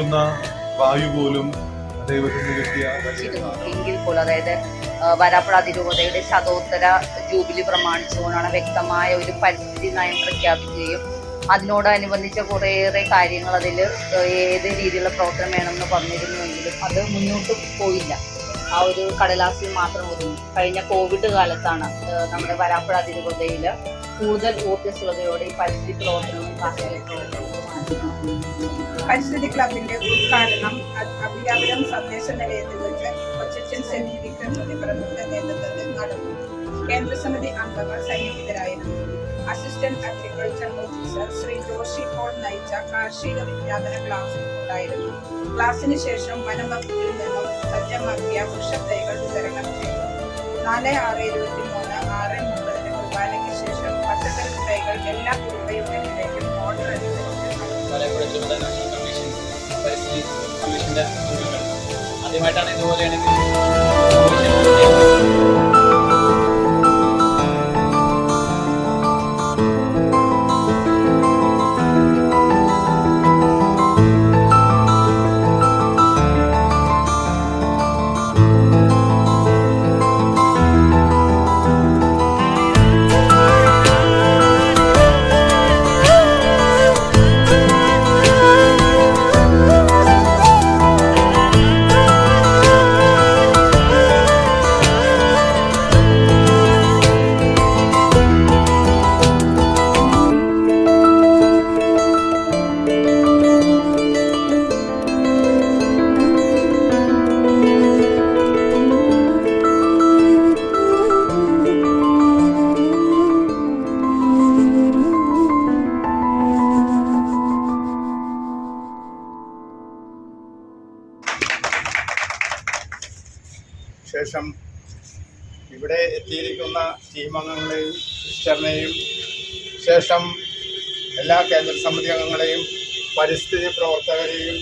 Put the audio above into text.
ശ്വസിക്കുന്ന വായു പോലും ദൈവത്തിന് കിട്ടിയ എങ്കിൽ പോലും അതായത് വരാപ്പുഴ അതിരൂപതയുടെ ശതോത്തര ജൂബിലി പ്രമാണിച്ചുകൊണ്ടാണ് വ്യക്തമായ ഒരു പരിസ്ഥിതി നയം പ്രഖ്യാപിക്കുകയും അതിനോടനുബന്ധിച്ച കുറേയേറെ കാര്യങ്ങൾ അതിൽ ഏത് രീതിയിലുള്ള പ്രവർത്തനം വേണമെന്ന് പറഞ്ഞിരുന്നുവെങ്കിലും അത് മുന്നോട്ട് പോയില്ല. ആ ഒരു കടലാസിൽ മാത്രം ഒതുങ്ങി. കഴിഞ്ഞ കോവിഡ് കാലത്താണ് നമ്മുടെ വരാപ്പുഴ അതിരൂപതയിൽ കൂടുതൽ ഊർജ്ജസ്വലതയോടെ ഈ പരിസ്ഥിതി പ്രവർത്തനവും കാർഷിക പ്രവർത്തനവും പരിസ്ഥിതി ക്ലബിന്റെ ഉദ്ഘാടനം അഭിരാപുരം സന്ദേശ നിലയത്തിൽ വെച്ച് കൊച്ചച്ചൻ സെന്റ് വിക്രം പ്രതിപ്രമുഖന്റെ നേതൃത്വത്തിൽ നടന്നു. കേന്ദ്രസമിതി അംഗങ്ങൾ സന്നിഹിതരായിരുന്നു. Assistant agriculture officer Shri Joshi Paul നയിച്ച കാർഷിക വിജ്ഞാപന ക്ലാസ് ഉണ്ടായിരുന്നു. ക്ലാസിന് ശേഷം വനംവകുപ്പിൽ നിന്നും സജ്ജമാക്കിയ വൃക്ഷത്തൈകൾ വിതരണം ചെയ്തു. 4/6/23 6:30 കുർബാനയ്ക്ക് ശേഷം പച്ചക്കറി തൈകൾ എല്ലാ കുടുംബ യൂണിറ്റിലേക്കും ഓർഡർ അനുസരിച്ച് ആദ്യമായിട്ടാണ് ഇതുപോലെയാണ്. ശേഷം ഇവിടെ എത്തിയിരിക്കുന്ന ടീം അംഗങ്ങളെയും സിസ്റ്ററിനെയും ശേഷം എല്ലാ കേന്ദ്ര സമിതി അംഗങ്ങളെയും പരിസ്ഥിതി പ്രവർത്തകരെയും